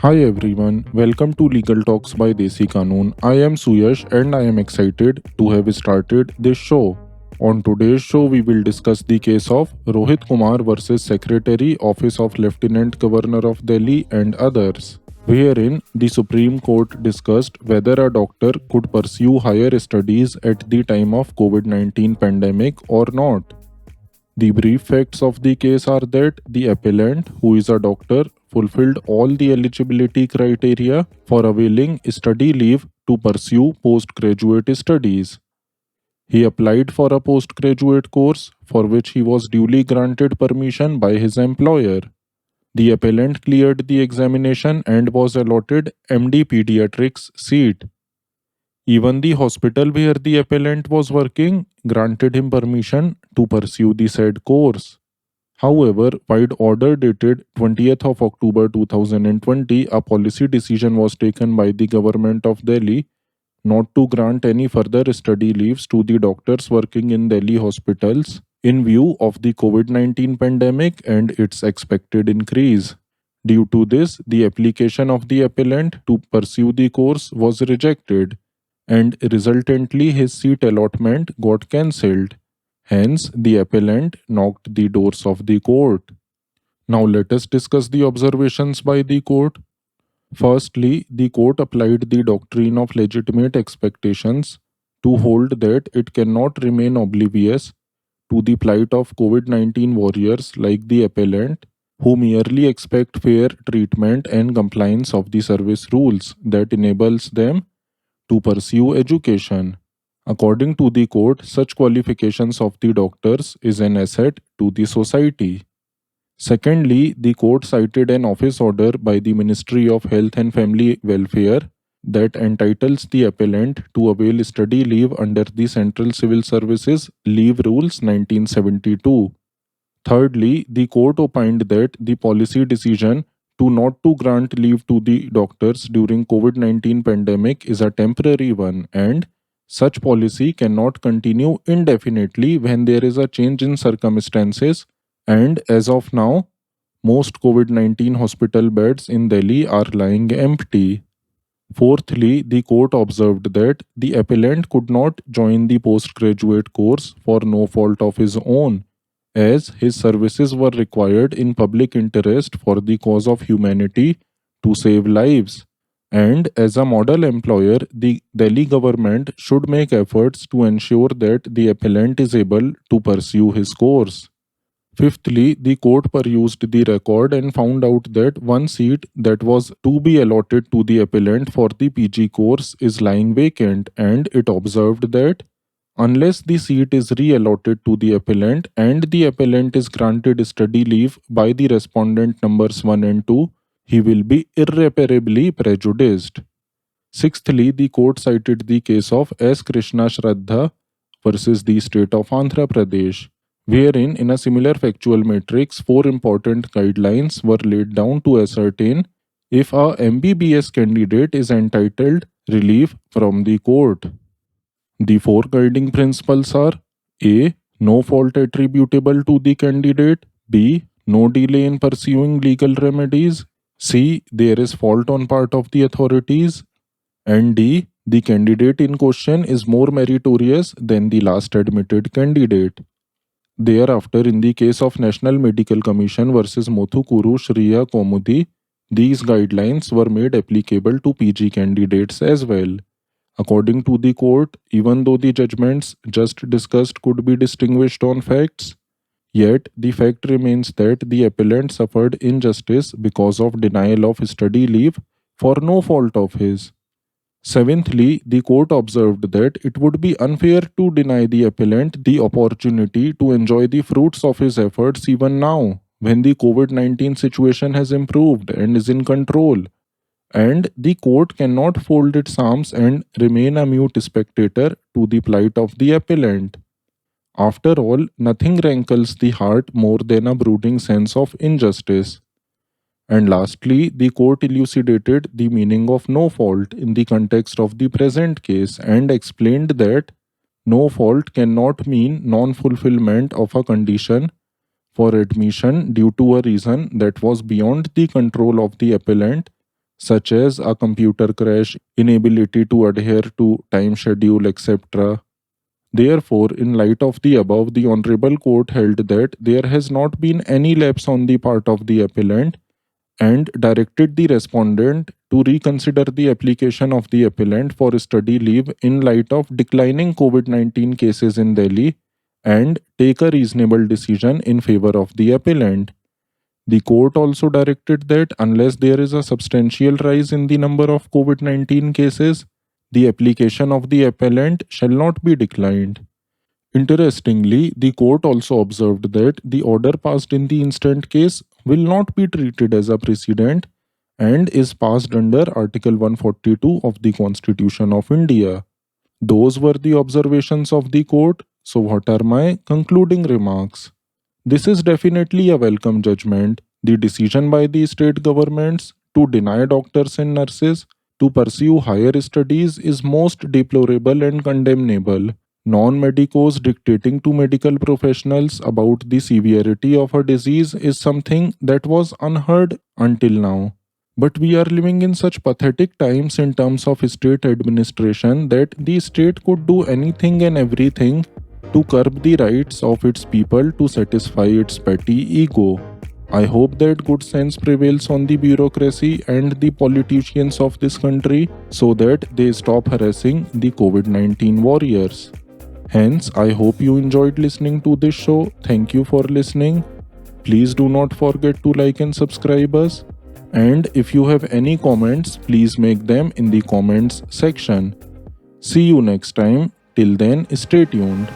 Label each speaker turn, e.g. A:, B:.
A: Hi everyone, welcome to Legal Talks by Desi Kanoon. I am Suyash and I am excited to have started this show. On today's show, we will discuss the case of Rohit Kumar versus Secretary, Office of Lieutenant Governor of Delhi and others, wherein the Supreme Court discussed whether a doctor could pursue higher studies at the time of COVID-19 pandemic or not. The brief facts of the case are that the appellant, who is a doctor, fulfilled all the eligibility criteria for availing study leave to pursue postgraduate studies. He applied for a postgraduate course for which he was duly granted permission by his employer. The appellant cleared the examination and was allotted MD Pediatrics seat. Even the hospital where the appellant was working granted him permission to pursue the said course. However, by order dated 20th of October 2020, a policy decision was taken by the government of Delhi not to grant any further study leaves to the doctors working in Delhi hospitals in view of the COVID-19 pandemic and its expected increase. Due to this, the application of the appellant to pursue the course was rejected, and resultantly his seat allotment got cancelled. Hence, the appellant knocked the doors of the court. Now, let us discuss the observations by the court. Firstly, the court applied the doctrine of legitimate expectations to hold that it cannot remain oblivious to the plight of COVID 19 warriors like the appellant, who merely expect fair treatment and compliance of the service rules that enables them to pursue education. According to the court, such qualifications of the doctors is an asset to the society. Secondly, the court cited an office order by the Ministry of Health and Family Welfare that entitles the appellant to avail study leave under the Central Civil Services Leave Rules 1972. Thirdly, the court opined that the policy decision to not to grant leave to the doctors during COVID-19 pandemic is a temporary one, and such policy cannot continue indefinitely when there is a change in circumstances, and as of now, most COVID-19 hospital beds in Delhi are lying empty. Fourthly, the court observed that the appellant could not join the postgraduate course for no fault of his own, as his services were required in public interest for the cause of humanity to save lives. And as a model employer, the Delhi government should make efforts to ensure that the appellant is able to pursue his course. Fifthly, the court perused the record and found out that one seat that was to be allotted to the appellant for the PG course is lying vacant, and it observed that unless the seat is re-allotted to the appellant and the appellant is granted study leave by the respondent numbers 1 and 2, he will be irreparably prejudiced. Sixthly, the court cited the case of S. Krishna Shraddha versus the state of Andhra Pradesh, wherein in a similar factual matrix, four important guidelines were laid down to ascertain if a MBBS candidate is entitled relief from the court. The four guiding principles are: A. No fault attributable to the candidate. B. No delay in pursuing legal remedies. C. There is fault on part of the authorities. And D. The candidate in question is more meritorious than the last admitted candidate. Thereafter, in the case of National Medical Commission versus Mothukuru Shriya Komudi, these guidelines were made applicable to PG candidates as well. According to the court, even though the judgments just discussed could be distinguished on facts, yet the fact remains that the appellant suffered injustice because of denial of study leave for no fault of his. Seventhly, the court observed that it would be unfair to deny the appellant the opportunity to enjoy the fruits of his efforts even now, when the COVID-19 situation has improved and is in control, and the court cannot fold its arms and remain a mute spectator to the plight of the appellant. After all, nothing rankles the heart more than a brooding sense of injustice. And lastly, the court elucidated the meaning of no fault in the context of the present case and explained that no fault cannot mean non-fulfillment of a condition for admission due to a reason that was beyond the control of the appellant, such as a computer crash, inability to adhere to time schedule, etc. Therefore, in light of the above, the Honorable Court held that there has not been any lapse on the part of the appellant and directed the respondent to reconsider the application of the appellant for study leave in light of declining COVID-19 cases in Delhi and take a reasonable decision in favor of the appellant. The court also directed that unless there is a substantial rise in the number of COVID-19 cases, the application of the appellant shall not be declined. Interestingly, the court also observed that the order passed in the instant case will not be treated as a precedent and is passed under Article 142 of the Constitution of India. Those were the observations of the court, so what are my concluding remarks? This is definitely a welcome judgment. The decision by the state governments to deny doctors and nurses to pursue higher studies is most deplorable and condemnable. Non-medicos dictating to medical professionals about the severity of a disease is something that was unheard until now. But we are living in such pathetic times in terms of state administration that the state could do anything and everything to curb the rights of its people to satisfy its petty ego. I hope that good sense prevails on the bureaucracy and the politicians of this country so that they stop harassing the COVID-19 warriors. Hence, I hope you enjoyed listening to this show. Thank you for listening. Please do not forget to like and subscribe us. And if you have any comments, please make them in the comments section. See you next time. Till then, stay tuned.